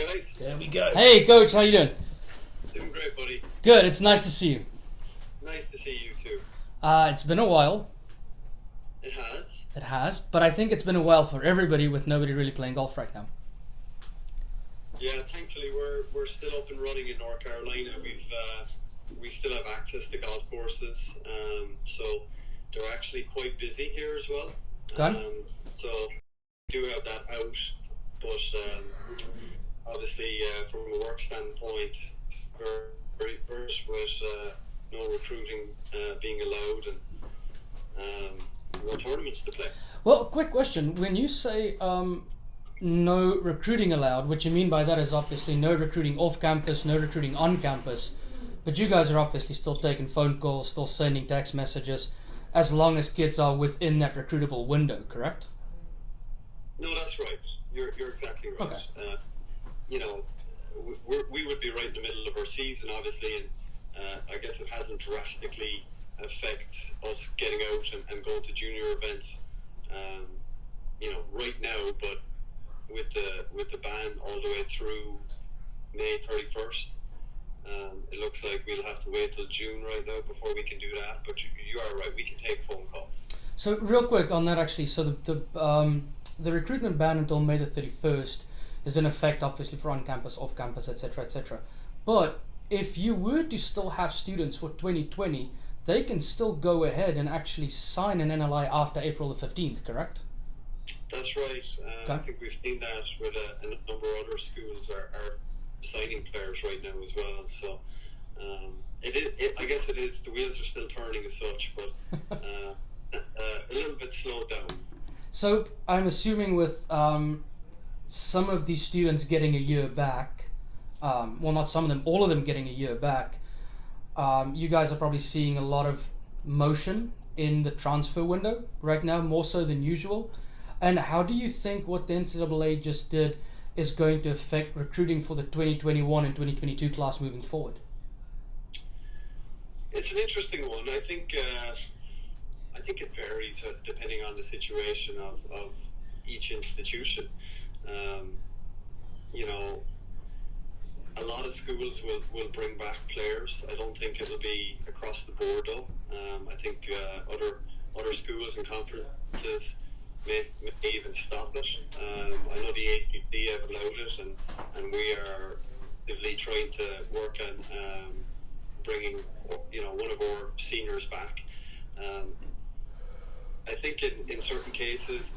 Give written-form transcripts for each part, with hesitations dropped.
guys. There we go. Hey, Coach, how you doing? Doing great, buddy. Good. It's nice to see you. Nice to see you too. It's been a while. It has. It has, but I think it's been a while for everybody with nobody really playing golf right now. Yeah, thankfully we're still up and running in North Carolina. We still have access to golf courses, so they're actually quite busy here as well. So we do have that out, but obviously from a work standpoint, we're very versed with no recruiting being allowed and no tournaments to play. Well, quick question. When you say no recruiting allowed, what you mean by that is obviously no recruiting off campus, no recruiting on campus, but you guys are obviously still taking phone calls, still sending text messages, as long as kids are within that recruitable window, correct? No, that's right. You're exactly right. Okay. We would be right in the middle of our season, obviously, and I guess it hasn't drastically affect us getting out and going to junior events, right now. But with the ban all the way through May 31st, it looks like we'll have to wait till June right now before we can do that. But you are right; we can take phone calls. So real quick on that, actually, so the recruitment ban until May the 31st is in effect, obviously, for on-campus, off-campus, etc., etc. But if you were to still have students for 2020, they can still go ahead and actually sign an NLI after April the 15th, correct? That's right. Okay. I think we've seen that with a number of other schools are signing players right now as well. So I guess it is. The wheels are still turning as such, but a little bit slowed down. So I'm assuming with some of these students getting a year back, well, not some of them, all of them getting a year back, you guys are probably seeing a lot of motion in the transfer window right now, more so than usual. And how do you think what the NCAA just did is going to affect recruiting for the 2021 and 2022 class moving forward? It's an interesting one. I think it varies depending on the situation of each institution. A lot of schools will bring back players. I don't think it'll be across the board though. I think other schools and conferences may even stop it. I know the ACC have allowed it, and we are actively trying to work on bringing one of our seniors back. I think in certain cases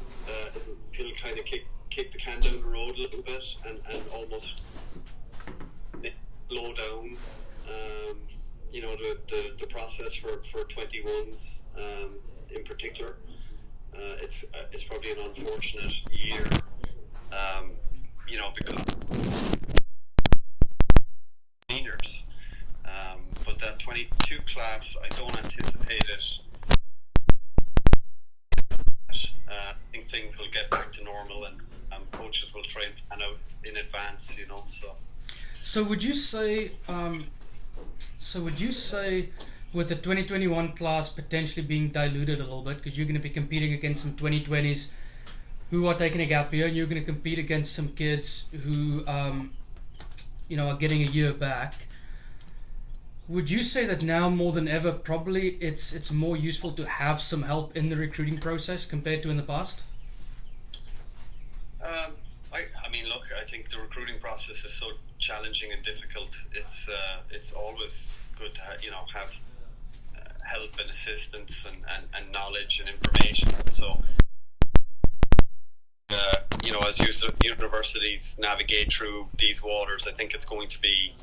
it'll kind of kick the can down the road a little bit and almost slow down the process for 21s in particular. It's probably an unfortunate year, because seniors. But that 22 class, I don't anticipate it. I think things will get back to normal, and coaches will try and plan out in advance. So would you say? With the 2021 class potentially being diluted a little bit, because you're going to be competing against some 2020s who are taking a gap year, and you're going to compete against some kids who, are getting a year back. Would you say that now more than ever, probably it's more useful to have some help in the recruiting process compared to in the past? I think the recruiting process is so challenging and difficult. It's always good to have help and assistance and knowledge and information. So, as universities navigate through these waters, I think it's going to be,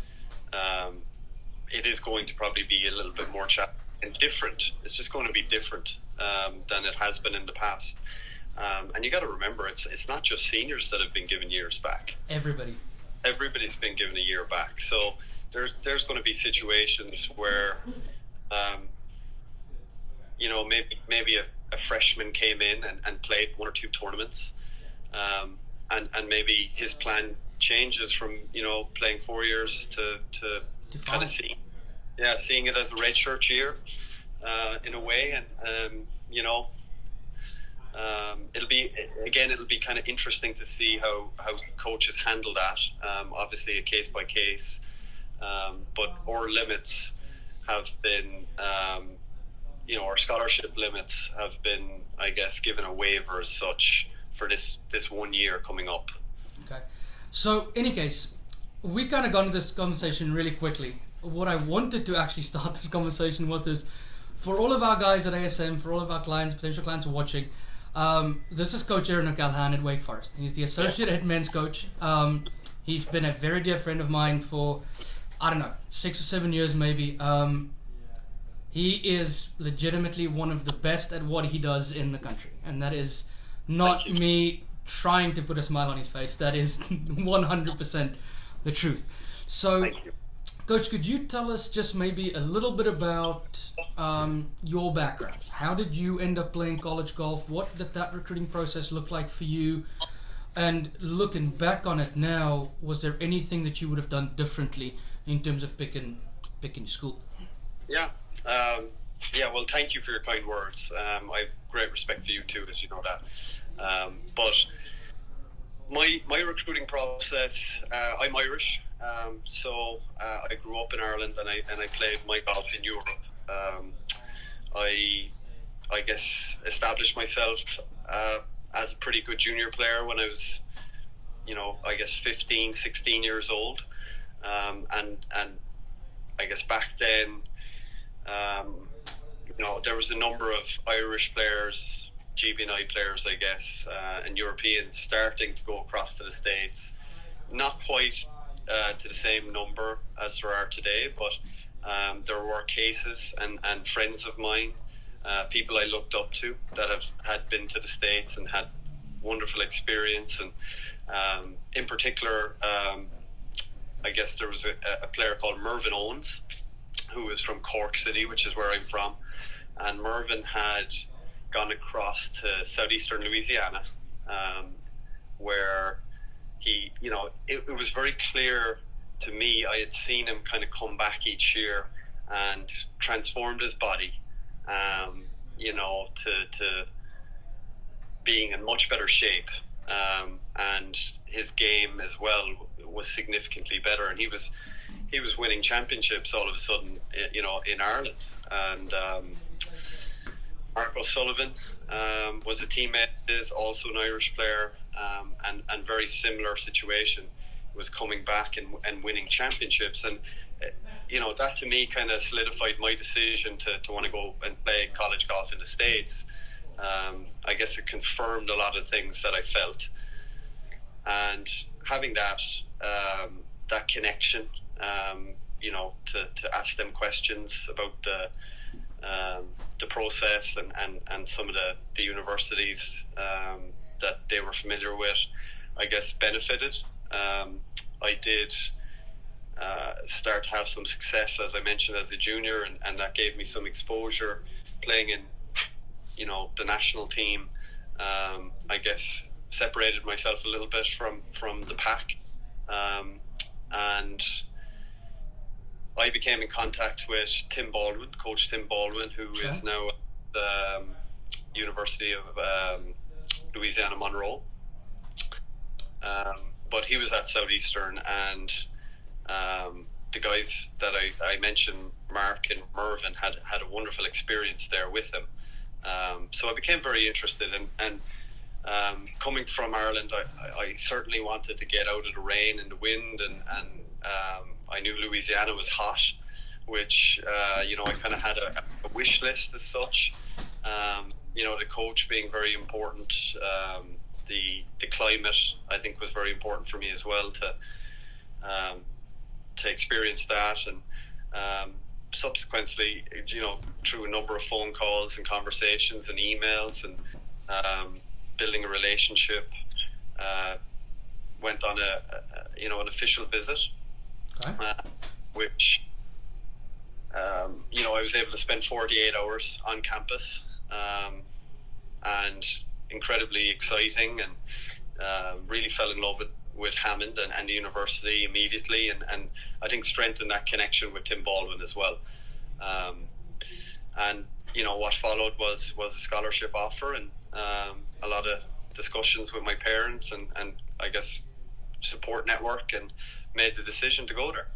it is going to probably be a little bit more challenging and different. It's just going to be different than it has been in the past. And you got to remember, it's not just seniors that have been given years back. Everybody's been given a year back. So there's going to be situations where, maybe a freshman came in and played one or two tournaments, and maybe his plan changes from playing 4 years to kind of seeing it as a redshirt year in a way, and It'll be kind of interesting to see how coaches handle that. Obviously, a case by case, but our limits have been, our scholarship limits have been, I guess, given a waiver as such for this 1 year coming up. Okay, so any case, we kind of got into this conversation really quickly. What I wanted to actually start this conversation with is, for all of our guys at ASM, for all of our clients, potential clients watching, this is Coach Aaron O'Callaghan at Wake Forest. He's the associate head men's coach. He's been a very dear friend of mine for, 6 or 7 years maybe. He is legitimately one of the best at what he does in the country. And that is not me trying to put a smile on his face. That is 100% the truth. So, Coach, could you tell us just maybe a little bit about your background? How did you end up playing college golf? What did that recruiting process look like for you? And looking back on it now, was there anything that you would have done differently in terms of picking school? Yeah. Well, thank you for your kind words. I have great respect for you too, as you know that. But my recruiting process, I'm Irish. So I grew up in Ireland and I played my golf in Europe. I guess established myself as a pretty good junior player when I was, 15, 16 years old. And I guess back then, there was a number of Irish players, GB&I players, I guess, and Europeans starting to go across to the States. Not quite to the same number as there are today, but there were cases and friends of mine, people I looked up to that had been to the States and had wonderful experience. And in particular, I guess there was a player called Mervyn Owens, who was from Cork City, which is where I'm from. And Mervyn had gone across to southeastern Louisiana, where he, it was very clear to me. I had seen him kind of come back each year and transformed his body, to being in much better shape, and his game as well was significantly better. And he was winning championships all of a sudden, in Ireland. And Mark O'Sullivan was a teammate, is also an Irish player, and very similar situation, was coming back and winning championships. And that to me kind of solidified my decision to want to go and play college golf in the States. I guess it confirmed a lot of things that I felt, and having that connection, to ask them questions about the process and some of the universities that they were familiar with, I guess, benefited. I did start to have some success, as I mentioned, as a junior, and that gave me some exposure playing in, the national team. I guess separated myself a little bit from the pack, and I became in contact with Coach Tim Baldwin, who is now at the University of Louisiana Monroe. But he was at Southeastern, and the guys that I mentioned, Mark and Mervyn, had a wonderful experience there with him. So I became very interested, and coming from Ireland, I certainly wanted to get out of the rain and the wind, and I knew Louisiana was hot, which I kind of had a wish list as such. The coach being very important, the climate I think was very important for me as well to experience that, and subsequently, through a number of phone calls and conversations and emails and building a relationship, went on an official visit. Okay. Which I was able to spend 48 hours on campus, and incredibly exciting, and really fell in love with Hammond and the university immediately, and I think strengthened that connection with Tim Baldwin as well. And what followed was a scholarship offer, and a lot of discussions with my parents, and I guess support network, and made the decision to go there.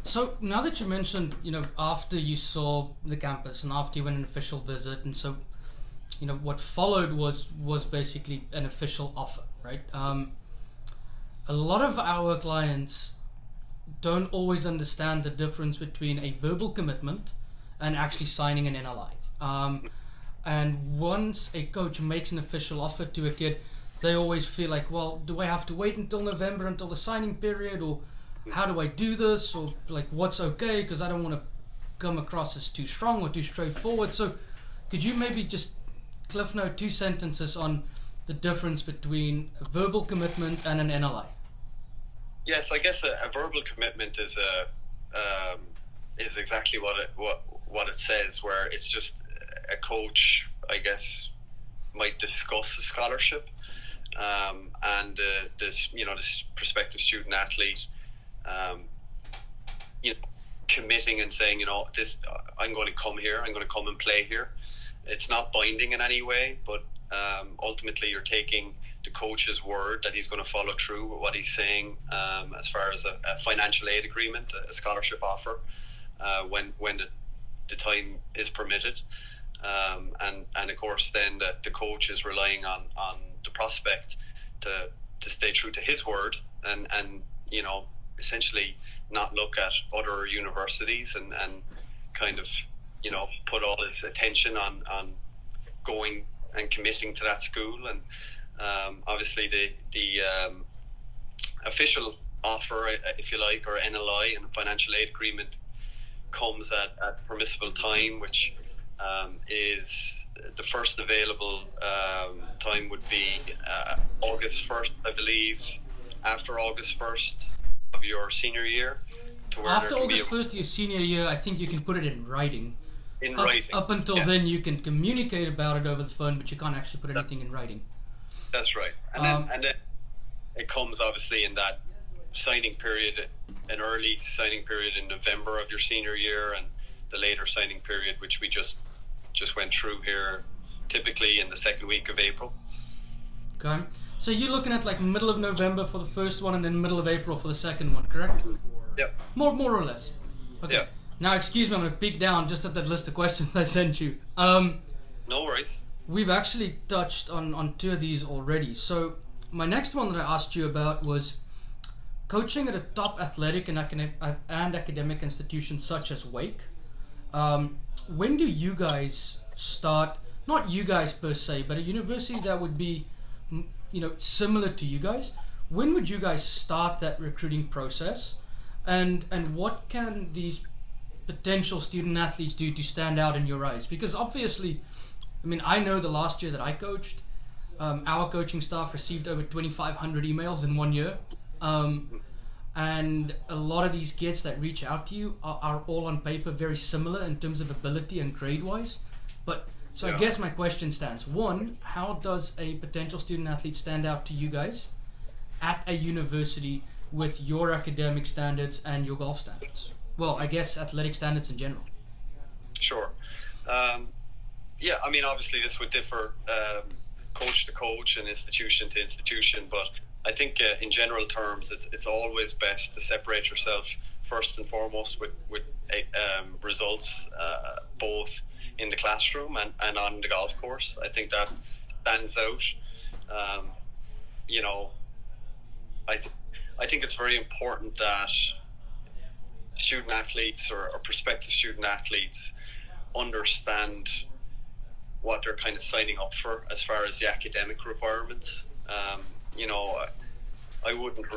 So now that you mentioned, after you saw the campus and after you went an official visit, and so, what followed was basically an official offer, right? A lot of our clients don't always understand the difference between a verbal commitment and actually signing an NLI. And once a coach makes an official offer to a kid, they always feel like, well, do I have to wait until November, until the signing period, or how do I do this, or like what's okay, because I don't want to come across as too strong or too straightforward. So could you maybe just cliff note 2 sentences on the difference between a verbal commitment and an NLI? Yes, I guess a verbal commitment is exactly what it says, where it's just a coach, I guess, might discuss a scholarship, and this prospective student athlete, committing and saying, this, I'm going to come here, I'm going to come and play here. It's not binding in any way, but ultimately you're taking the coach's word that he's going to follow through with what he's saying, as far as a financial aid agreement, a scholarship offer, when the time is permitted, and of course then the coach is relying on the prospect to stay true to his word, and essentially not look at other universities and kind of put all his attention on going and committing to that school. And obviously the official offer, if you like, or NLI, and financial aid agreement, comes at permissible time, which is the first available time would be August 1st, I believe, after August 1st of your senior year. After August 1st of your senior year, I think you can put it in writing. Up until then, you can communicate about it over the phone, but you can't actually put anything in writing. That's right. And then it comes obviously in that signing period, an early signing period in November of your senior year, and the later signing period, which we just went through here, typically in the second week of April. Okay. So you're looking at like middle of November for the first one, and then middle of April for the second one, correct? Yep. More or less. Okay. Yep. Now, excuse me, I'm going to peek down just at that list of questions I sent you. No worries. We've actually touched on 2 of these already. So my next one that I asked you about was coaching at a top athletic and academic institution such as Wake. When do you guys start, not you guys per se, but a university that would be similar to you guys, when would you guys start that recruiting process? And what can these potential student athletes do to stand out in your eyes? Because obviously, I know the last year that I coached, our coaching staff received over 2,500 emails in 1 year. And a lot of these kids that reach out to you are all on paper very similar in terms of ability and grade-wise. I guess my question stands. 1, how does a potential student athlete stand out to you guys at a university with your academic standards and your golf standards? Well, I guess athletic standards in general. Sure. Obviously this would differ coach to coach and institution to institution, but I think in general terms it's always best to separate yourself first and foremost with results, both in the classroom and on the golf course. I think that stands out. I think it's very important that student athletes or prospective student athletes understand what they're kind of signing up for as far as the academic requirements. I wouldn't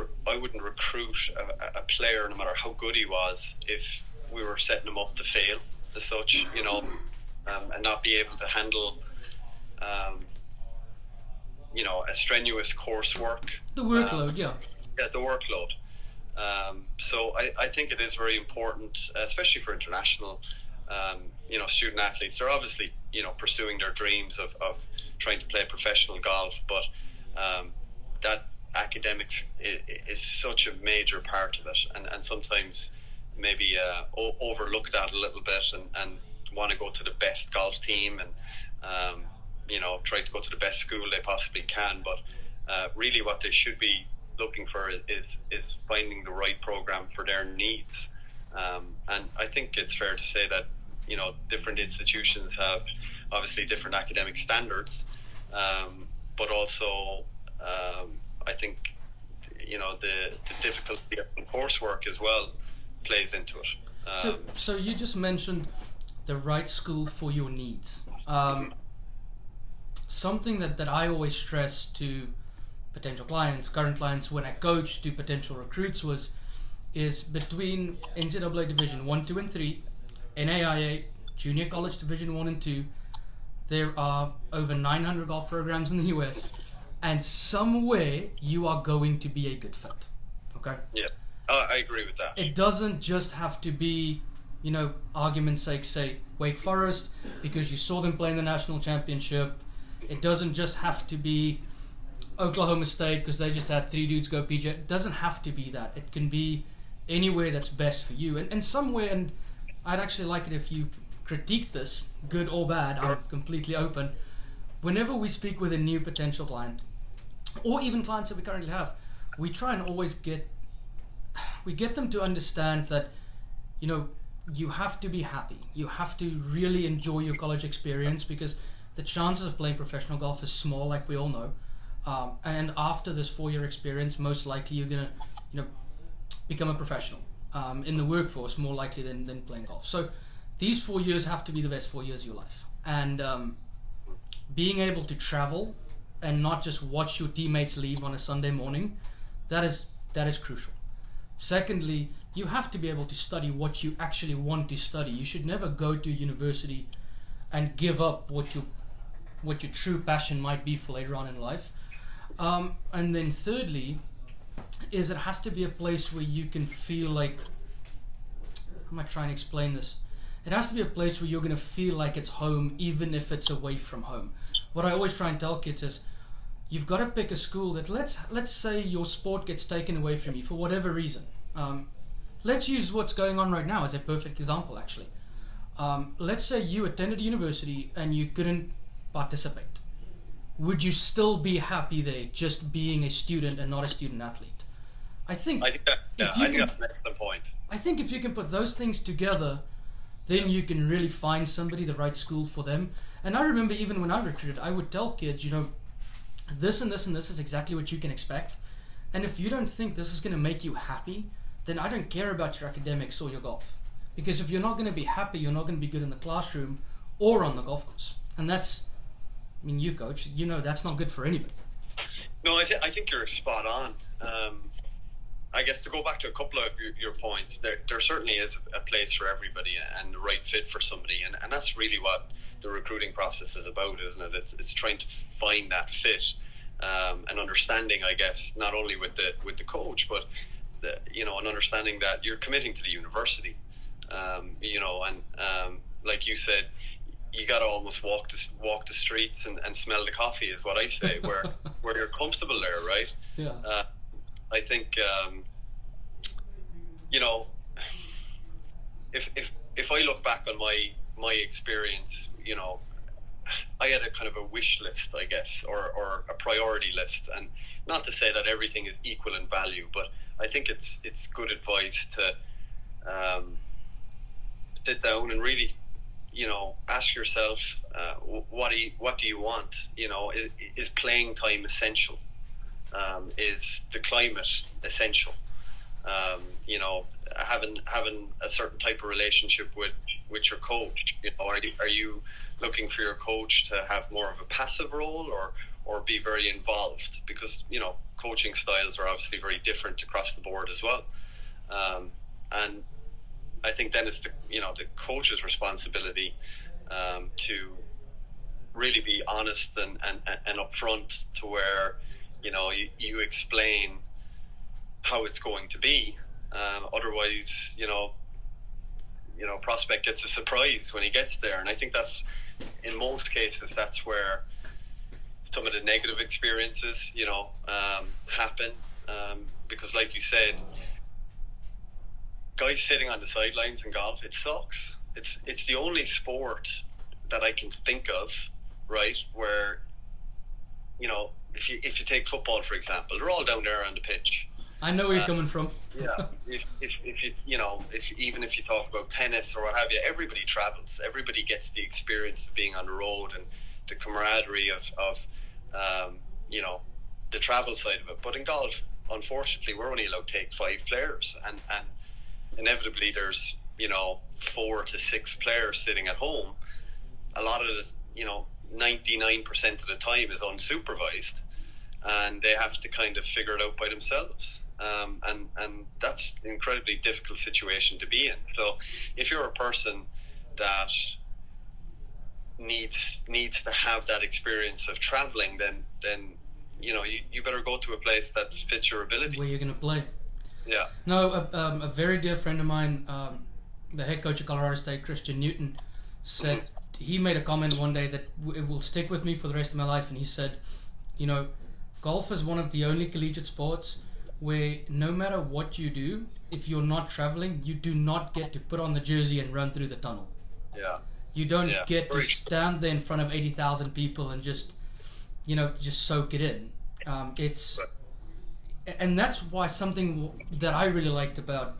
recruit a player, no matter how good he was, if we were setting him up to fail as such, and not be able to handle a strenuous coursework. The workload, Yeah, the workload. So I think it is very important, especially for international, student athletes. They're obviously, pursuing their dreams of trying to play professional golf, but that academics is such a major part of it, and sometimes maybe overlooked at a little bit, and want to go to the best golf team, and try to go to the best school they possibly can. But really, what they should be looking for is finding the right program for their needs. And I think it's fair to say that different institutions have obviously different academic standards, but also I think the difficulty of coursework as well plays into it. So you just mentioned the right school for your needs. Something that I always stress to potential clients, current clients, when I coach to potential recruits is between NCAA Division 1, 2, and 3, NAIA, Junior College Division 1 and 2, there are over 900 golf programs in the US, and somewhere you are going to be a good fit. Okay? Yeah, I agree with that. It doesn't just have to be, argument's sake, say Wake Forest because you saw them play in the national championship. It doesn't just have to be Oklahoma State because they just had 3 dudes go PJ. It doesn't have to be that. It can be anywhere that's best for you. And somewhere, and I'd actually like it if you critique this, good or bad, I'm completely open. Whenever we speak with a new potential client, or even clients that we currently have, we try and always get them to understand that, you have to be happy. You have to really enjoy your college experience because the chances of playing professional golf is small, like we all know. And after this 4-year experience, most likely you're going to, become a professional in the workforce, more likely than playing golf. So these 4 years have to be the best 4 years of your life. And being able to travel and not just watch your teammates leave on a Sunday morning, that is crucial. Secondly, you have to be able to study what you actually want to study. You should never go to university and give up what your true passion might be for later on in life. And then thirdly, is it has to be a place where you can feel like, how am I trying to explain this? It has to be a place where you're going to feel like it's home, even if it's away from home. What I always try and tell kids is, you've got to pick a school that, let's say your sport gets taken away from you for whatever reason. Let's use what's going on right now as a perfect example, actually. Let's say you attended university and you couldn't participate. Would you still be happy there, just being a student and not a student athlete? I think that's the point. I think if you can put those things together, then you can really find somebody, the right school for them. And I remember even when I recruited, I would tell kids, this and this and this is exactly what you can expect. And if you don't think this is going to make you happy, then I don't care about your academics or your golf. Because if you're not going to be happy, you're not going to be good in the classroom or on the golf course. And that's, you coach, that's not good for anybody. No, I think you're spot on. I guess to go back to a couple of your points, there certainly is a place for everybody and the right fit for somebody. And that's really what the recruiting process is about, isn't it? It's trying to find that fit and understanding, I guess, not only with the coach, but an understanding that you're committing to the university. Like you said, you got to almost walk the streets and smell the coffee, is what I say, where you're comfortable there, right? Yeah. I think if I look back on my experience, I had a kind of a wish list, I guess, or a priority list, and not to say that everything is equal in value, but I think it's good advice to sit down and really, ask yourself, what do you want? Is playing time essential? Is the climate essential? Having a certain type of relationship with your coach. Are you looking for your coach to have more of a passive role or be very involved? Because coaching styles are obviously very different across the board as well. And I think then it's the coach's responsibility to really be honest and upfront to where you explain how it's going to be. Otherwise, prospect gets a surprise when he gets there, and I think that's in most cases that's where some of the negative experiences happen, because like you said, guys sitting on the sidelines in golf, it sucks. It's the only sport that I can think of right? Where, if you take football, for example, they're all down there on the pitch. I know where you're coming from. Yeah. If you, even if you talk about tennis or what have you, everybody travels. Everybody gets the experience of being on the road and the camaraderie of the travel side of it. But in golf, unfortunately, we're only allowed to take 5 players, and inevitably there's 4 to 6 players sitting at home. A lot of it, 99% of the time is unsupervised, and they have to kind of figure it out by themselves. And that's an incredibly difficult situation to be in. So if you're a person that needs to have that experience of traveling, then you better go to a place that fits your ability. Where you're going to play. Yeah. No, a very dear friend of mine, the head coach of Colorado State, Christian Newton, said he made a comment one day that it will stick with me for the rest of my life. And he said, golf is one of the only collegiate sports where no matter what you do, if you're not traveling, you do not get to put on the jersey and run through the tunnel. Yeah. You don't get to stand there in front of 80,000 people and just soak it in. And that's why something that I really liked about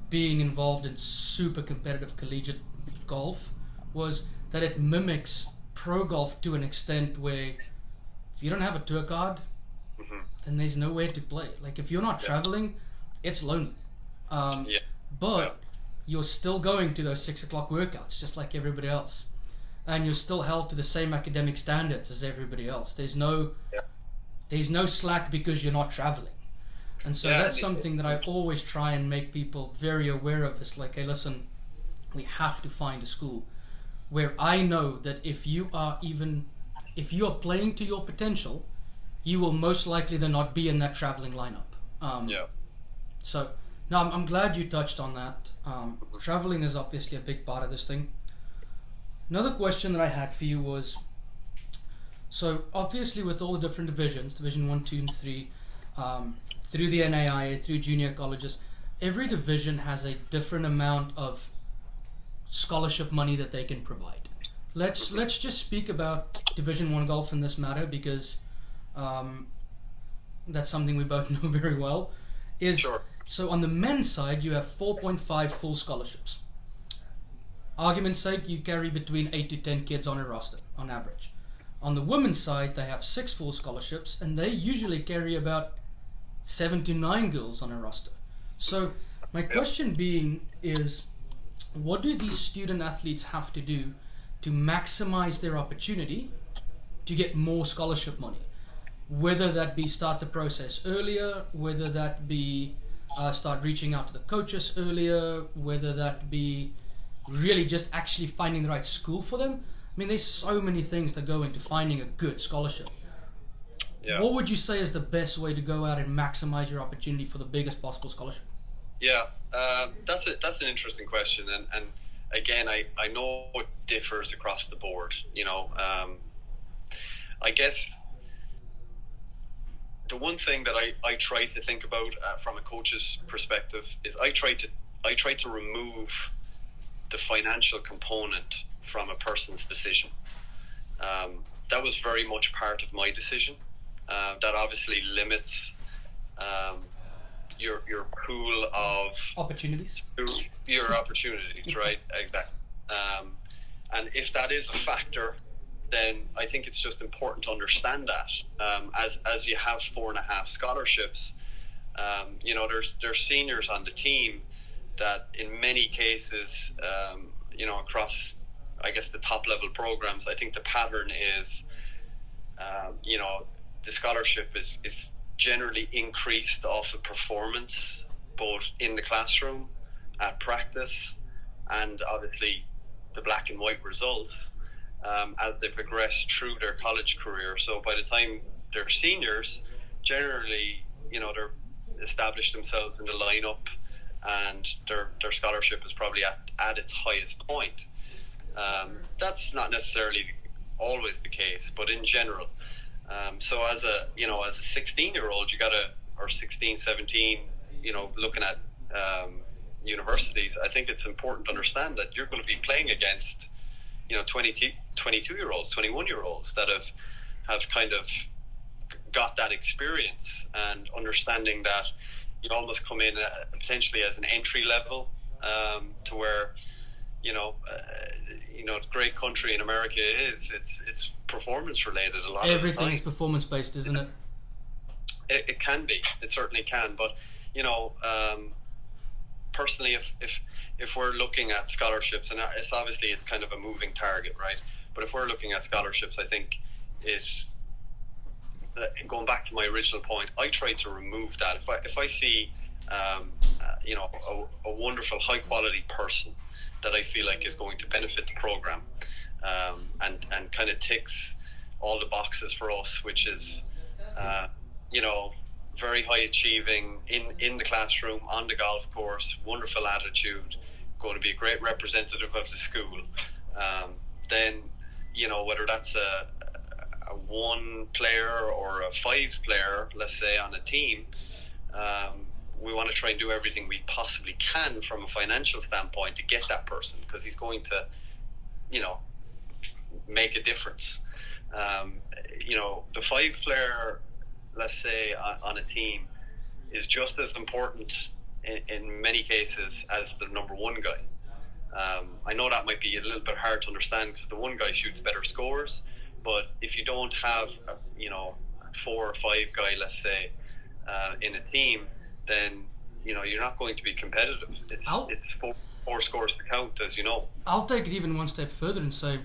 being involved in super competitive collegiate golf was that it mimics pro golf to an extent where if you don't have a tour card, then there's nowhere to play. Like if you're not traveling, it's lonely. But you're still going to those 6 o'clock workouts just like everybody else, and you're still held to the same academic standards as everybody else. There's no slack because you're not traveling. And so that's something that I always try and make people very aware of. It's like, hey, listen, we have to find a school where I know that if you are playing to your potential, you will most likely then not be in that traveling lineup. So, no, I'm glad you touched on that. Traveling is obviously a big part of this thing. Another question that I had for you was, so obviously with all the different divisions, Division 1, 2, and 3, through the NAIA, through junior colleges, every division has a different amount of scholarship money that they can provide. Let's just speak about Division 1 golf in this matter, because that's something we both know very well. So on the men's side, you have 4.5 full scholarships. Argument's sake, you carry between 8 to 10 kids on a roster, on average. On the women's side, they have 6 full scholarships, and they usually carry about 7 to 9 girls on a roster. So my question being is, what do these student athletes have to do to maximize their opportunity to get more scholarship money? Whether that be start the process earlier, whether that be start reaching out to the coaches earlier, whether that be really just actually finding the right school for them. I mean, there's so many things that go into finding a good scholarship. Yeah. What would you say is the best way to go out and maximize your opportunity for the biggest possible scholarship? Yeah, that's an interesting question, and again, I know it differs across the board. I guess the one thing that I try to think about from a coach's perspective is I try to remove the financial component from a person's decision. That was very much part of my decision. That obviously limits your pool of opportunities. Your opportunities, right? Exactly. And if that is a factor, then I think it's just important to understand that. As you have 4.5 scholarships, there's seniors on the team that in many cases, across, I guess, the top level programs, I think the pattern is, the scholarship is generally increased off of performance, both in the classroom, at practice, and obviously the black and white results as they progress through their college career. So by the time they're seniors, generally, they're established themselves in the lineup, and their scholarship is probably at its highest point. That's not necessarily always the case, but in general. So as a 16-year-old, or 16, 17, looking at universities, I think it's important to understand that you're going to be playing against, year olds, 21 year olds that have kind of got that experience and understanding that you almost come in potentially as an entry level to where the great country in America it's performance related a lot of Everything the time. is performance based, isn't it? It can be. It certainly can. But personally, if we're looking at scholarships, and it's kind of a moving target, right? But if we're looking at scholarships, I think is going back to my original point. I try to remove that. If I see a wonderful, high quality person that I feel like is going to benefit the program, and kind of ticks all the boxes for us, which is very high achieving in the classroom, on the golf course, wonderful attitude, going to be a great representative of the school, then whether that's a one player or a 5 player, let's say, on a team, we want to try and do everything we possibly can from a financial standpoint to get that person, because he's going to make a difference. The 5 player, let's say, on a team is just as important in many cases as the number 1 guy. I know that might be a little bit hard to understand because the 1 guy shoots better scores, but if you don't have a 4 or 5 guy, let's say, in a team, then you're not going to be competitive. It's four scores to count, as you know. I'll take it even one step further and say,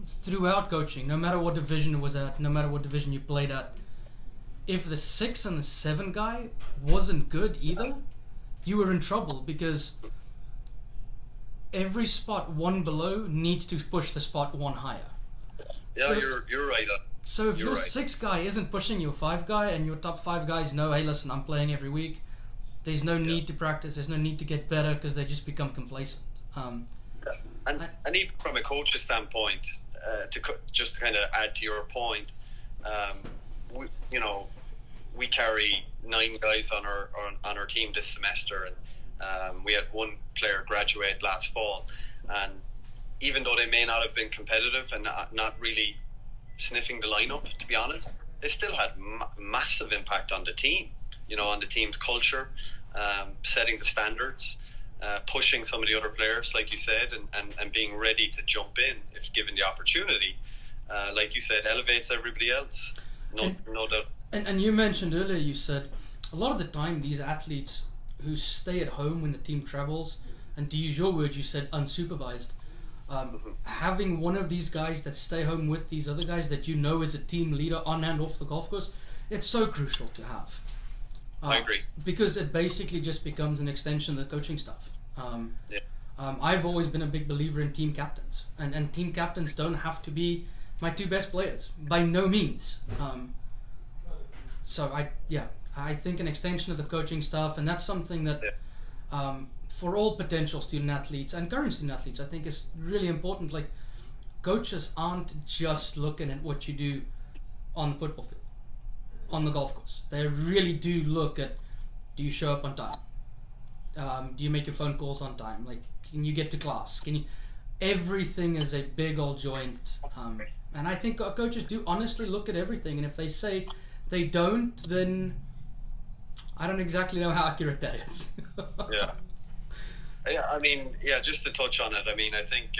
throughout coaching, no matter what division it was at, no matter what division you played at, if the 6 and the 7 guy wasn't good either, you were in trouble, because every spot 1 below needs to push the spot 1 higher. Yeah, so, you're right. So if your 6 guy isn't pushing your 5 guy, and your top 5 guys know, hey, listen, I'm playing every week, there's no need to practice, there's no need to get better, because they just become complacent. And even from a coach's standpoint, just to kind of add to your point, we carry 9 guys on our team this semester, and we had 1 player graduate last fall, and even though they may not have been competitive and not really sniffing the lineup, to be honest, they still had massive impact on the team, on the team's culture, setting the standards, pushing some of the other players, like you said, and being ready to jump in if given the opportunity. Like you said, elevates everybody else. No doubt. And you mentioned earlier, you said a lot of the time these athletes who stay at home when the team travels, and to use your words, you said unsupervised, having one of these guys that stay home with these other guys that is a team leader on and off the golf course, it's so crucial to have. I agree. Because it basically just becomes an extension of the coaching stuff. I've always been a big believer in team captains, and team captains don't have to be my 2 best players, by no means. So I think an extension of the coaching stuff, and that's something that for all potential student athletes and current student athletes, I think is really important. Like, coaches aren't just looking at what you do on the football field, on the golf course. They really do look at, do you show up on time? Do you make your phone calls on time? Like, can you get to class? Everything is a big old joint. And I think coaches do honestly look at everything. And if they say they don't, then I don't exactly know how accurate that is. Just to touch on it, I think,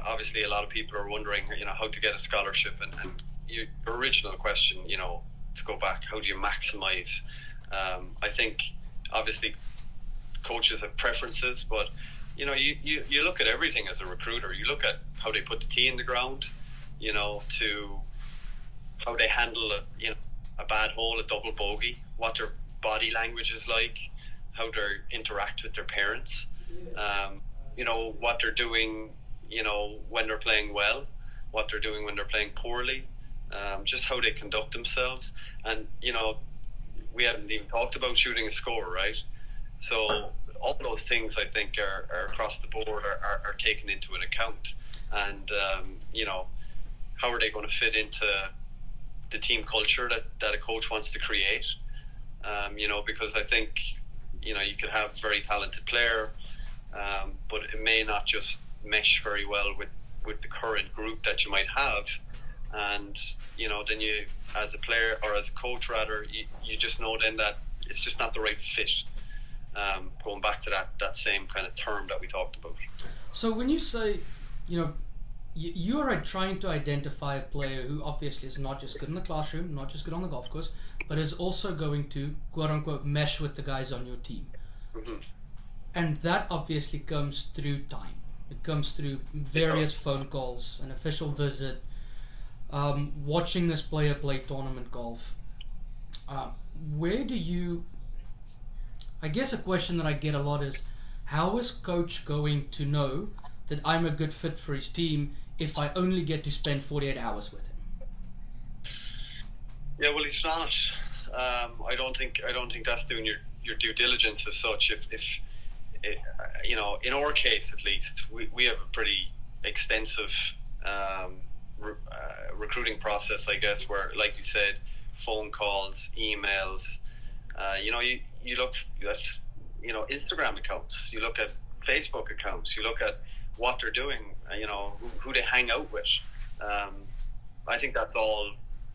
obviously a lot of people are wondering, how to get a scholarship. And your original question, to go back, how do you maximize? I think, obviously, coaches have preferences, but you look at everything as a recruiter. You look at how they put the tee in the ground, to how they handle a bad hole, a double bogey, what their body language is like, how they interact with their parents, what they're doing, when they're playing well, what they're doing when they're playing poorly, just how they conduct themselves. And we haven't even talked about shooting a score, right? So all those things, I think, are across the board are taken into an account. And how are they going to fit into the team culture that a coach wants to create? Because I think you could have a very talented player, but it may not just mesh very well with the current group that you might have. And, then you, as a player or as a coach rather, you just know then that it's just not the right fit. Going back to that same kind of term that we talked about. So when you say, you are trying to identify a player who obviously is not just good in the classroom, not just good on the golf course, but is also going to, quote unquote, mesh with the guys on your team. Mm-hmm. And that obviously comes through time. It comes through various phone calls, an official visit, watching this player play tournament golf. Where do you... I guess a question that I get a lot is, how is coach going to know that I'm a good fit for his team if I only get to spend 48 hours with him? Yeah, well, it's not. I don't think that's doing your due diligence as such. If in our case at least, we have a pretty extensive recruiting process, I guess, where, like you said, phone calls, emails. You look, that's, Instagram accounts, you look at Facebook accounts, you look at what they're doing, who they hang out with. I think that's all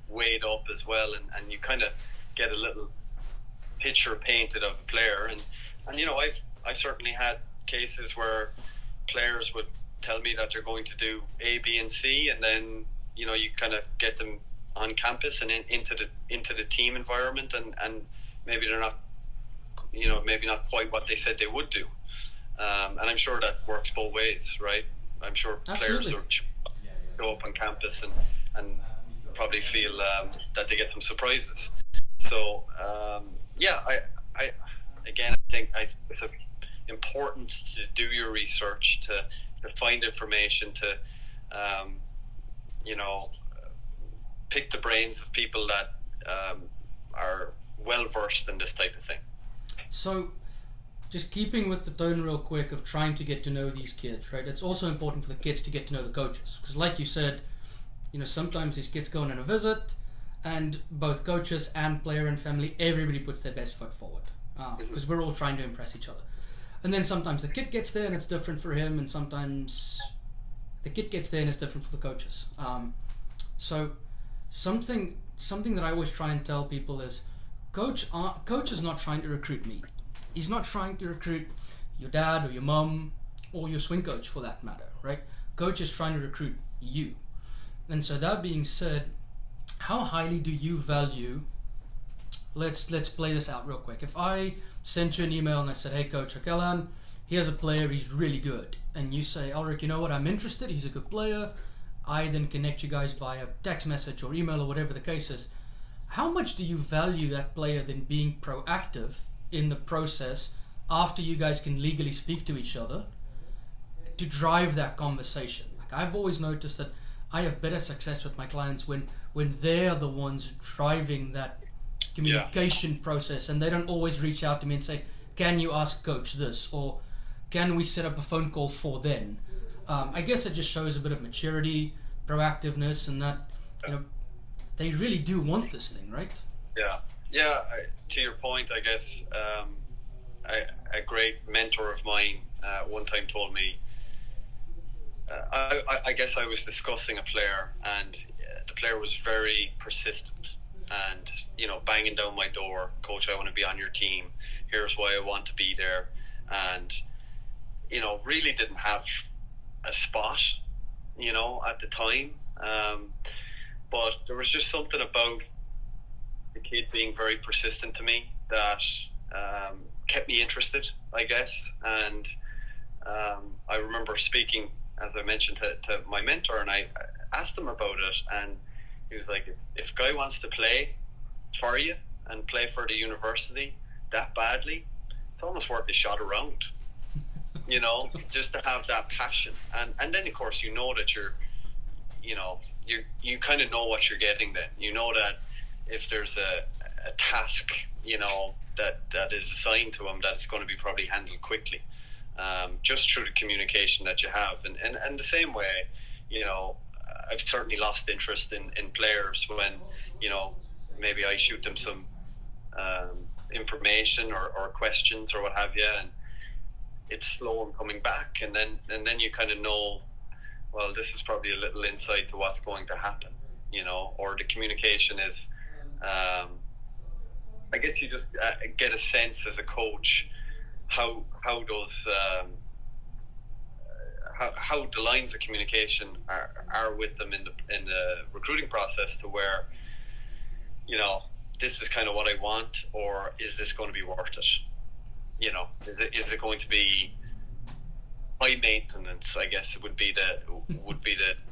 weighed up as well, and you kind of get a little picture painted of a player. And I've certainly had cases where players would tell me that they're going to do A, B, and C, and then, you kind of get them on campus and into the team environment, and maybe they're not, maybe not quite what they said they would do. And I'm sure that works both ways, right? I'm sure players go up on campus and probably feel that they get some surprises. So, I think it's important to do your research, to find information, to, pick the brains of people that are well versed in this type of thing. So, just keeping with the tone real quick of trying to get to know these kids, right? It's also important for the kids to get to know the coaches. Because like you said, sometimes these kids go on a visit and both coaches and player and family, everybody puts their best foot forward. Because we're all trying to impress each other. And then sometimes the kid gets there and it's different for him, and sometimes the kid gets there and it's different for the coaches. So something that I always try and tell people is, coach is not trying to recruit me. He's not trying to recruit your dad or your mum or your swing coach for that matter, right? Coach is trying to recruit you. And so that being said, how highly do you value, let's play this out real quick. If I sent you an email and I said, hey Coach O'Callaghan, here's a player, he's really good. And you say, Ulrich, you know what, I'm interested, he's a good player. I then connect you guys via text message or email or whatever the case is. How much do you value that player then being proactive in the process after you guys can legally speak to each other to drive that conversation? Like, I've always noticed that I have better success with my clients when they're the ones driving that communication process, and they don't always reach out to me and say, can you ask coach this, or can we set up a phone call for then? I guess it just shows a bit of maturity, proactiveness, and that they really do want this thing, right? To your point, I guess a great mentor of mine one time told me, I guess I was discussing a player, and the player was very persistent and banging down my door, coach, I want to be on your team, here's why I want to be there, and really didn't have a spot at the time, but there was just something about the kid being very persistent to me that kept me interested, I guess. And I remember speaking, as I mentioned, to my mentor, and I asked him about it, and he was like, if a guy wants to play for you and play for the university that badly, it's almost worth a shot around, just to have that passion. And then of course that you kind of know what you're getting then. That if there's a task, that is assigned to him, that it's going to be probably handled quickly, just through the communication that you have. And the same way, I've certainly lost interest in players when, maybe I shoot them some information or questions or what have you, and it's slow in coming back, and then you kind of know, well, this is probably a little insight to what's going to happen, or the communication is, I guess you just get a sense as a coach how those how the lines of communication are with them in the recruiting process, to where, this is kind of what I want, or is this going to be worth it? Is it going to be high maintenance, I guess would be the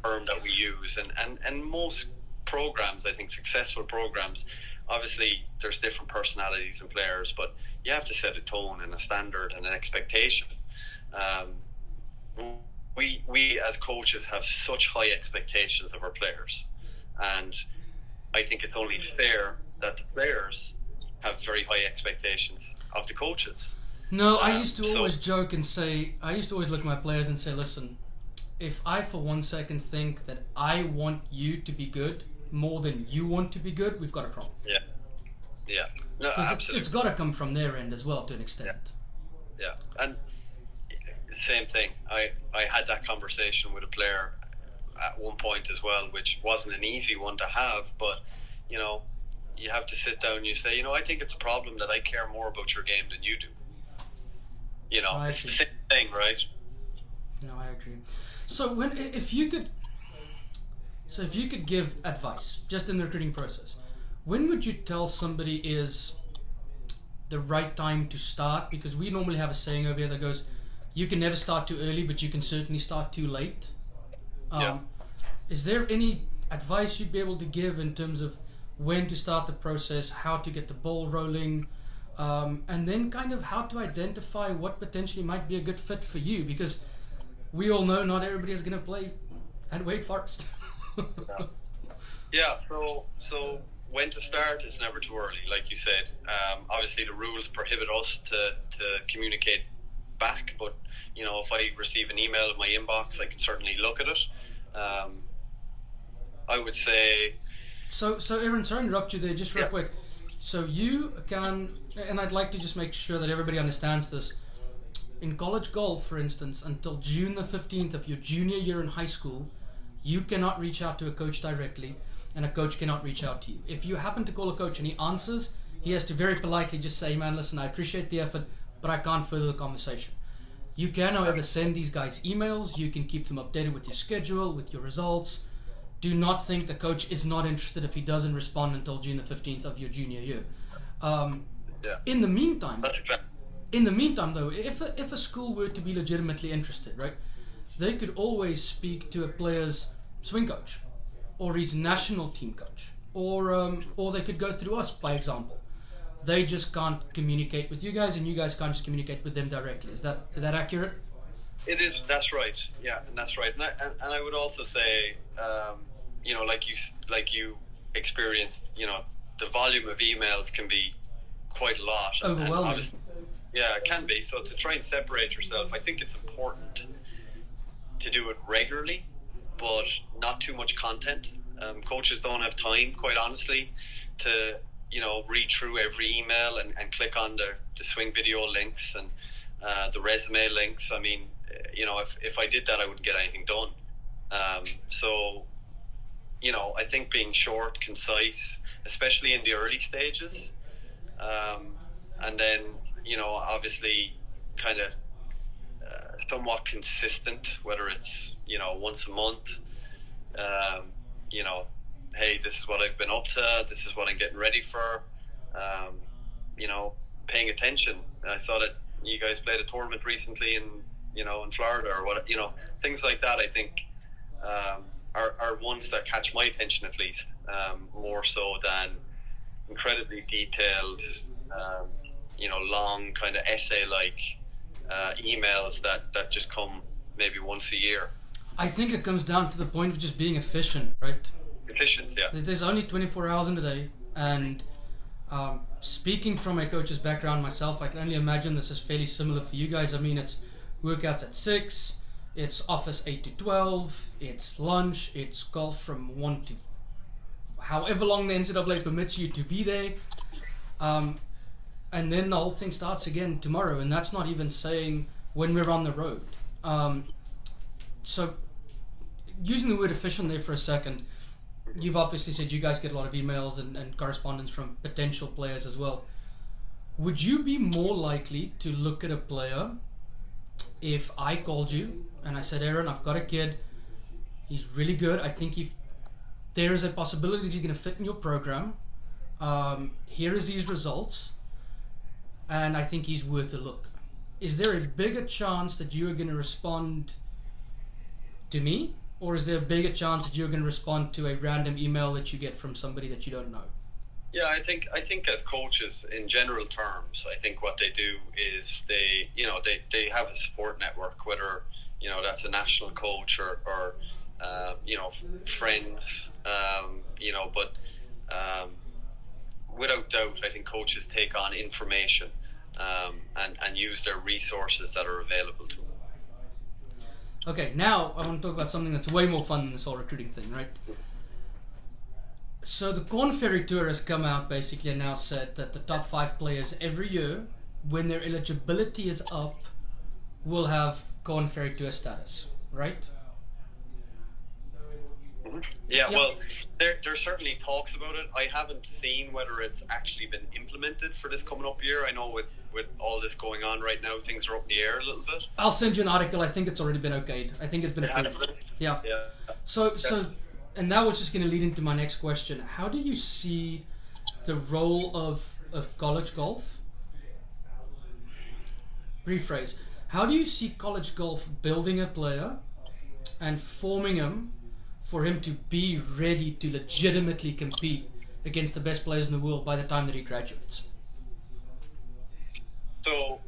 term that we use, and most programs, I think successful programs, obviously there's different personalities and players, but you have to set a tone and a standard and an expectation. We as coaches have such high expectations of our players, and I think it's only fair that the players have very high expectations of the coaches. No, I used to always joke and say, I used to always look at my players and say, listen, if I for 1 second think that I want you to be good more than you want to be good, we've got a problem. Yeah. No, absolutely. It's got to come from their end as well, to an extent. Yeah. And same thing. I had that conversation with a player at one point as well, which wasn't an easy one to have, but, you have to sit down and you say, I think it's a problem that I care more about your game than you do. It's the same thing, right? No, I agree. So if you could give advice just in the recruiting process, when would you tell somebody is the right time to start? Because we normally have a saying over here that goes, you can never start too early, but you can certainly start too late. Is there any advice you'd be able to give in terms of when to start the process, how to get the ball rolling, and then kind of how to identify what potentially might be a good fit for you? Because we all know not everybody is going to play at Wake Forest. Yeah, so when to start is never too early, like you said. Obviously the rules prohibit us to communicate back, but if I receive an email in my inbox, I can certainly look at it. I would say... So Aaron, sorry to interrupt you there just real quick. So you can, and I'd like to just make sure that everybody understands this, in college golf, for instance, until June the 15th of your junior year in high school, you cannot reach out to a coach directly, and a coach cannot reach out to you. If you happen to call a coach and he answers, he has to very politely just say, man, listen, I appreciate the effort, but I can't further the conversation. You can, however, send these guys emails. You can keep them updated with your schedule, with your results. Do not think the coach is not interested if he doesn't respond until June the 15th of your junior year. In the meantime, that's exactly. In the meantime, though, if a school were to be legitimately interested, right, they could always speak to a player's swing coach or his national team coach, or they could go through us, by example. They just can't communicate with you guys, and you guys can't just communicate with them directly. Is that accurate? It is. That's right. Yeah, and that's right. And I would also say, like you experienced, the volume of emails can be quite a lot. Overwhelming. Yeah, it can be. So to try and separate yourself, I think it's important to do it regularly, but not too much content. Coaches don't have time, quite honestly, to read through every email and click on the swing video links and the resume links. I mean, if I did that, I wouldn't get anything done. I think being short, concise, especially in the early stages, and then obviously kind of somewhat consistent, whether it's once a month, hey, this is what I've been up to, this is what I'm getting ready for, paying attention. I saw that you guys played a tournament recently in Florida, or what, things like that, I think are ones that catch my attention, at least, more so than incredibly detailed long kind of essay-like emails that just come maybe once a year. I think it comes down to the point of just being efficient, right? Efficient, yeah. There's only 24 hours in a day, and speaking from a coach's background myself, I can only imagine this is fairly similar for you guys. I mean, it's workouts at 6, it's office 8 to 12, it's lunch, it's golf from 1 to however long the NCAA permits you to be there. And then the whole thing starts again tomorrow, and that's not even saying when we're on the road. So, using the word efficient there for a second, you've obviously said you guys get a lot of emails and correspondence from potential players as well. Would you be more likely to look at a player if I called you and I said, Aaron, I've got a kid, he's really good, I think if there is a possibility that he's going to fit in your program, here is these results, and I think he's worth a look. Is there a bigger chance that you are going to respond to me, or is there a bigger chance that you're going to respond to a random email that you get from somebody that you don't know? Yeah, I think as coaches, in general terms, I think what they do is they have a support network, whether that's a national coach or friends, but without doubt, I think coaches take on information and use their resources that are available to them. Okay, now I want to talk about something that's way more fun than this whole recruiting thing, right? So the Corn Ferry Tour has come out basically and now said that the top 5 players every year, when their eligibility is up, will have Corn Ferry Tour status, right? Mm-hmm. Yeah, well, there certainly talks about it. I haven't seen whether it's actually been implemented for this coming up year. I know with all this going on right now, things are up in the air a little bit. I'll send you an article. I think it's already been okayed. I think it's been approved. Yeah. So, and that was just going to lead into my next question. How do you see the role of college golf? Rephrase. How do you see college golf building a player and forming him for him to be ready to legitimately compete against the best players in the world by the time that he graduates? So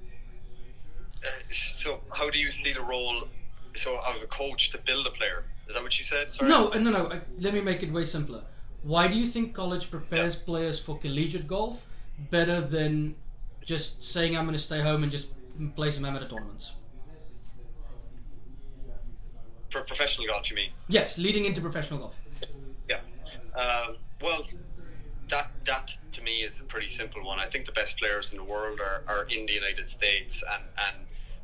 how do you see the role of a coach to build a player? Is that what you said? Sorry. No. Let me make it way simpler. Why do you think college prepares players for collegiate golf better than just saying I'm going to stay home and just play some amateur tournaments? For professional golf, you mean? Yes, leading into professional golf. Yeah. Well, that to me is a pretty simple one. I think the best players in the world are in the United States and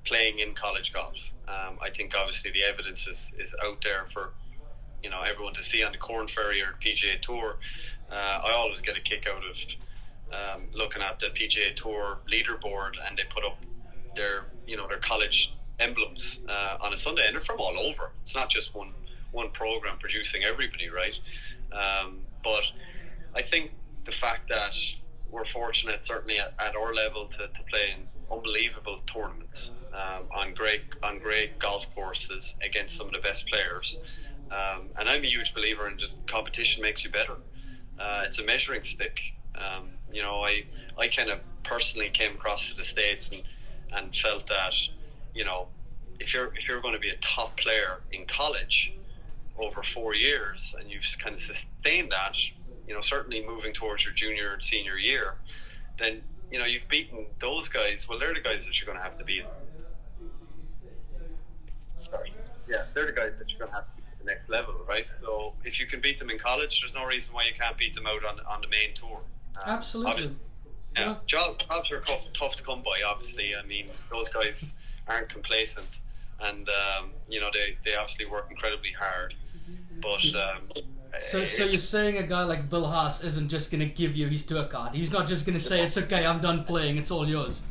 playing in college golf. I think obviously the evidence is out there for everyone to see on the Corn Ferry or PGA Tour. I always get a kick out of looking at the PGA Tour leaderboard, and they put up their college emblems on a Sunday, and they're from all over. It's not just one program producing everybody, right? But I think the fact that we're fortunate, certainly at our level, to play in unbelievable tournaments on great golf courses against some of the best players, and I'm a huge believer in just competition makes you better. It's a measuring stick. I kind of personally came across to the States and felt that if you're going to be a top player in college over 4 years and you've kind of sustained that, certainly moving towards your junior and senior year, then you've beaten those guys. Well, they're the guys that you're going to have to beat. They're the guys that you're going to have to beat at the next level, right? So if you can beat them in college, there's no reason why you can't beat them out on the main tour. Absolutely. Yeah, jobs are tough to come by. Obviously, I mean, those guys aren't complacent, and they obviously work incredibly hard. But so you're saying a guy like Bill Haas isn't just going to give you his tour card? He's not just going to say, "It's okay, I'm done playing. It's all yours."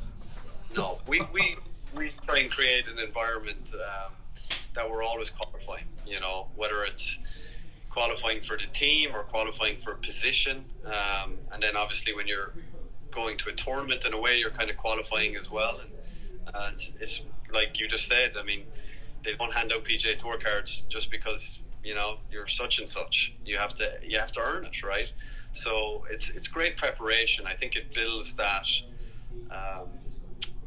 No, we try and create an environment that we're always qualifying. Whether it's qualifying for the team or qualifying for a position, and then obviously when you're going to a tournament in a way, you're kind of qualifying as well. And it's like you just said. I mean, they don't hand out PGA Tour cards just because you're such and such. You have to earn it, right? So it's great preparation. I think it builds that.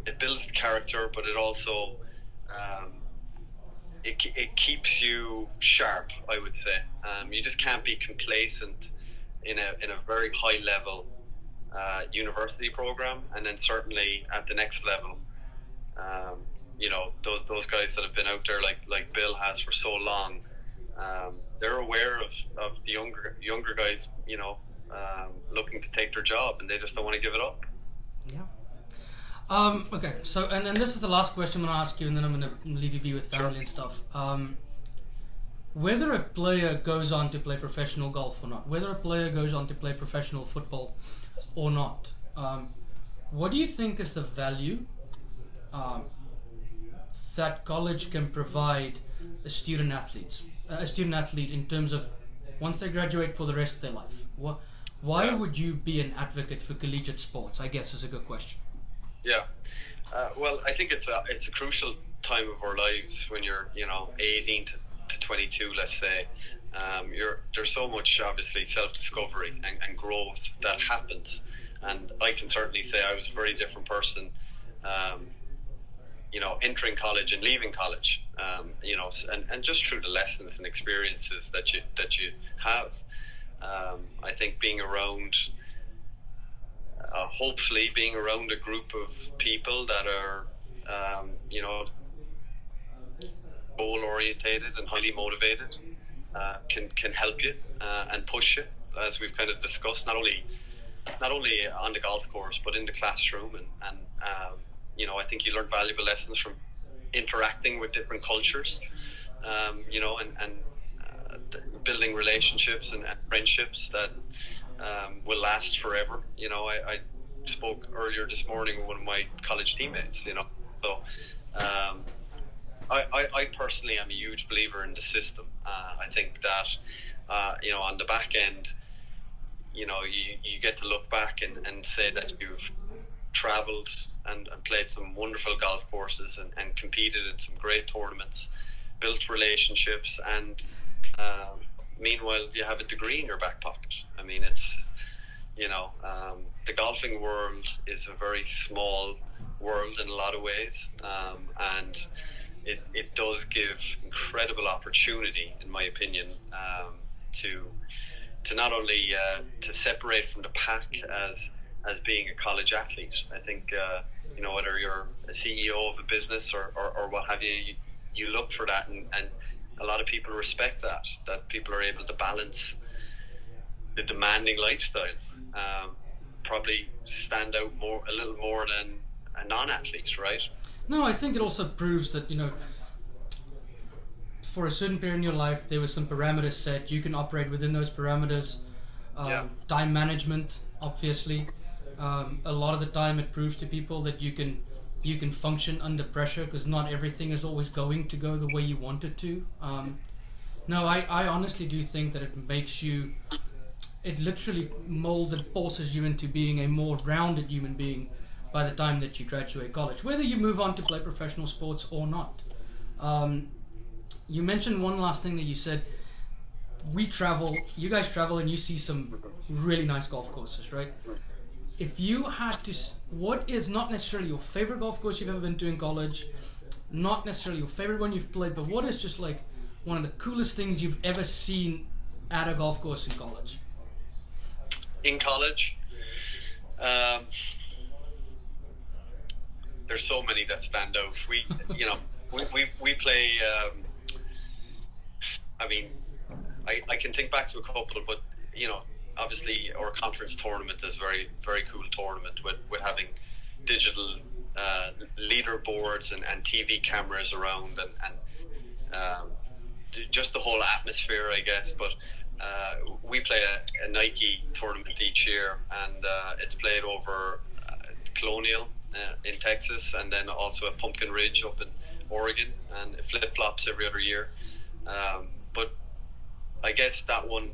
It builds the character, but it also it keeps you sharp. I would say you just can't be complacent in a very high level university program, and then certainly at the next level. Those guys that have been out there like Bill has for so long, they're aware of the younger guys, looking to take their job, and they just don't want to give it up. Yeah. Okay, so and this is the last question I'm going to ask you, and then I'm going to leave you be with family and stuff. Whether a player goes on to play professional golf or not, whether a player goes on to play professional football or not, what do you think is the value that college can provide a student athlete in terms of once they graduate for the rest of their life? Why would you be an advocate for collegiate sports? I guess is a good question. Yeah, well, I think it's a crucial time of our lives when you're 18 to 22, let's say. There's so much obviously self-discovery and growth that happens, and I can certainly say I was a very different person. Entering college and leaving college, and just through the lessons and experiences that you have. I think being around, hopefully being around a group of people that are, goal orientated and highly motivated, can help you and push you, as we've kind of discussed, not only on the golf course but in the classroom, and I think you learn valuable lessons from interacting with different cultures, and building relationships and friendships that will last forever. I spoke earlier this morning with one of my college teammates, so I personally am a huge believer in the system. I think that on the back end, you get to look back and say that you've traveled and played some wonderful golf courses and competed in some great tournaments, built relationships, and meanwhile you have a degree in your back pocket. I mean, it's the golfing world is a very small world in a lot of ways, and it does give incredible opportunity, in my opinion, to not only to separate from the pack as being a college athlete. I think whether you're a CEO of a business or what have you, you look for that, and a lot of people respect that people are able to balance the demanding lifestyle, probably stand out a little more than a non-athlete, right? No, I think it also proves that, for a certain period in your life, there were some parameters set. You can operate within those parameters. Time management, obviously. A lot of the time it proves to people that you can function under pressure, because not everything is always going to go the way you want it to. No, I honestly do think that it literally molds and forces you into being a more rounded human being by the time that you graduate college, whether you move on to play professional sports or not. You mentioned one last thing that you said. You guys travel and you see some really nice golf courses, right? If you had to, what is not necessarily your favorite golf course you've ever been to in college, not necessarily your favorite one you've played, but what is just like one of the coolest things you've ever seen at a golf course in college? In college, there's so many that stand out. We play. I can think back to a couple, but obviously our conference tournament is very, very cool tournament with having digital leaderboards and TV cameras around and just the whole atmosphere, I guess. But we play a Nike tournament each year, and it's played over Colonial in Texas, and then also at Pumpkin Ridge up in Oregon, and it flip-flops every other year. But I guess that one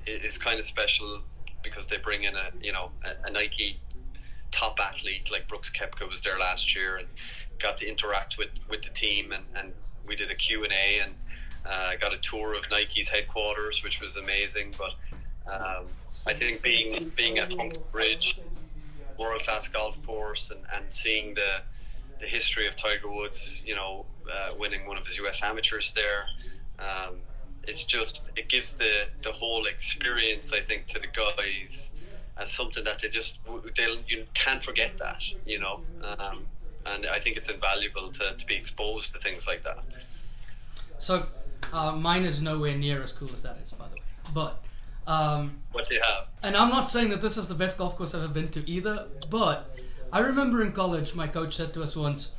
is kind of special because they bring in a Nike top athlete like Brooks Koepka was there last year and got to interact with the team, and we did a Q&A and got a tour of Nike's headquarters, which was amazing. But I think being at Pumpkin Ridge, world-class golf course, and seeing the history of Tiger Woods, winning one of his US amateurs there, it gives the whole experience, I think, to the guys as something that you can't forget that, and I think it's invaluable to be exposed to things like that. So mine is nowhere near as cool as that is, by the way, but what do you have? And I'm not saying that this is the best golf course I've ever been to either, but I remember in college, my coach said to us once,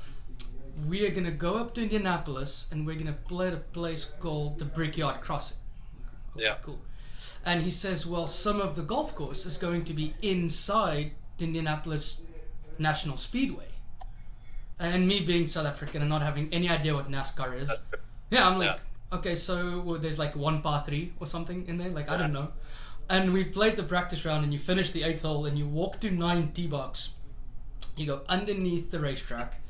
we are going to go up to Indianapolis and we're going to play at a place called the Brickyard Crossing. Okay, Yeah. cool. And he says, well, some of the golf course is going to be inside the Indianapolis National Speedway. And me being South African and not having any idea what NASCAR is, yeah, I'm like, okay, so there's like one par 3 or something in there, like I don't know. And we played the practice round, and you finish the 8th hole, and you walk to 9 tee box. You go underneath the racetrack,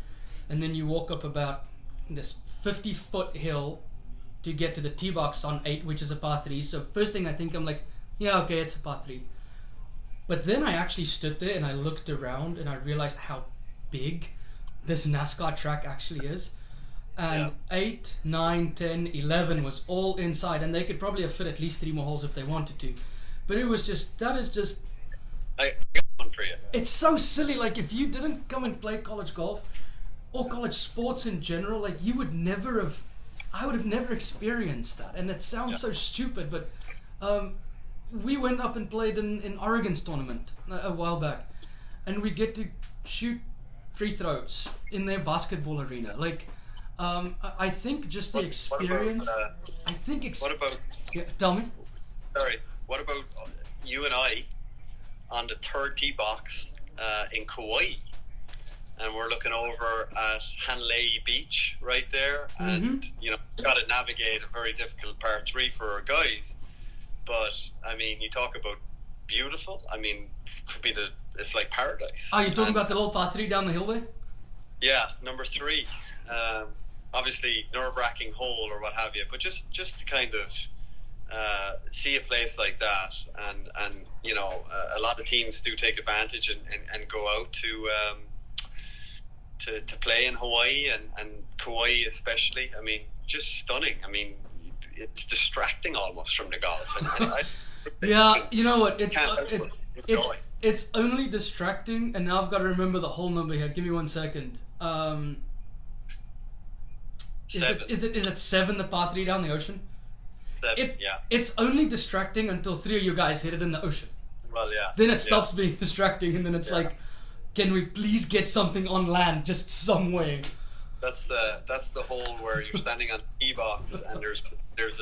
and then you walk up about this 50-foot hill to get to the tee box on 8, which is a par 3. So first thing I think, I'm like, yeah, okay, it's a par 3. But then I actually stood there and I looked around and I realized how big this NASCAR track actually is. And 8, 9, 10, 11 was all inside, and they could probably have fit at least 3 more holes if they wanted to. But it was just, that is just, I got one for you. it's so silly. Like, if you didn't come and play college golf or college sports in general, like, you would never have, I would have never experienced that. And it sounds so stupid, but we went up and played in Oregon's tournament a while back, and we get to shoot free throws in their basketball arena. Like, I think just the experience. What about? Yeah, tell me. Sorry. What about you and I on the 3rd tee box in Kauai, and we're looking over at Hanalei Beach right there, and you know, got to navigate a very difficult par 3 for our guys. But I mean, you talk about beautiful. I mean, could be it's like paradise. Are you talking about the little par 3 down the hill there? Yeah, number 3. Obviously, nerve-wracking hole or what have you, but just to kind of see a place like that, and you know, a lot of teams do take advantage and go out to play in Hawaii and Kauai especially. I mean, just stunning. I mean, it's distracting almost from the golf. Yeah, you know what? It's It's only distracting, and now I've got to remember the whole number here. Give me 1 second. 7. Is it 7, the par 3 down the ocean? 7, yeah. It's only distracting until 3 of you guys hit it in the ocean. Well, yeah. Then it stops being distracting, and then it's like, can we please get something on land just somewhere? That's the hole where you're standing on the tee box, and there's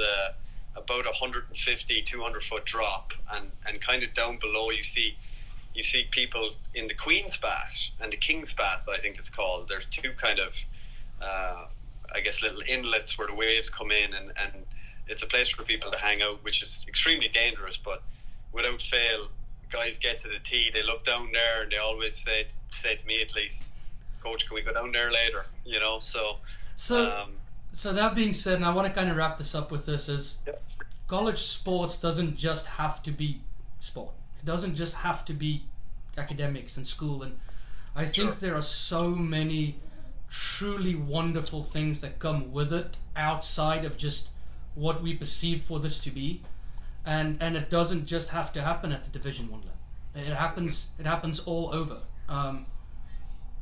about 150, 200 foot drop, and kind of down below you see people in the Queen's Bath and the King's Bath, I think it's called. There's 2 kind of I guess little inlets where the waves come in, and it's a place for people to hang out, which is extremely dangerous, but without fail, guys get to the tee, they look down there, and they always say to me at least, Coach, can we go down there later? You know, so that being said, and I want to kind of wrap this up with this, is college sports doesn't just have to be sport. It doesn't just have to be academics and school, and I think there are so many truly wonderful things that come with it outside of just what we perceive for this to be, and it doesn't just have to happen at the Division 1 level. It happens all over. I'm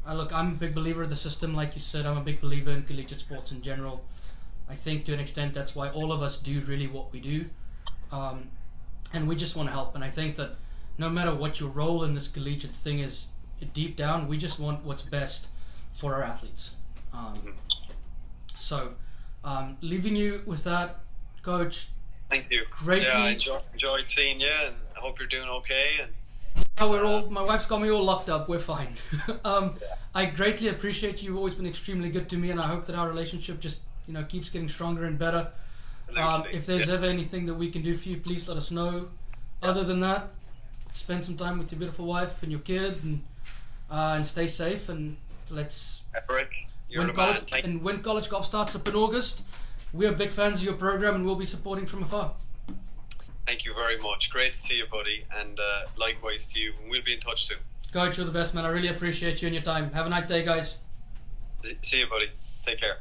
a big believer of the system, like you said. I'm a big believer in collegiate sports in general. I think to an extent that's why all of us do really what we do, and we just want to help. And I think that no matter what your role in this collegiate thing is, deep down we just want what's best for our athletes. So leaving you with that, Coach. Thank you. Greatly. Yeah, I enjoyed seeing you, and I hope you're doing okay. And we're all. My wife's got me all locked up. We're fine. I greatly appreciate you. You've always been extremely good to me, and I hope that our relationship just keeps getting stronger and better. If there's ever anything that we can do for you, please let us know. Other than that, spend some time with your beautiful wife and your kid, and stay safe. And let's. Eric, you're the man. When college golf starts up in August, we are big fans of your program, and we'll be supporting from afar. Thank you very much. Great to see you, buddy, and likewise to you. And we'll be in touch soon. Coach, you're the best, man. I really appreciate you and your time. Have a nice day, guys. See you, buddy. Take care.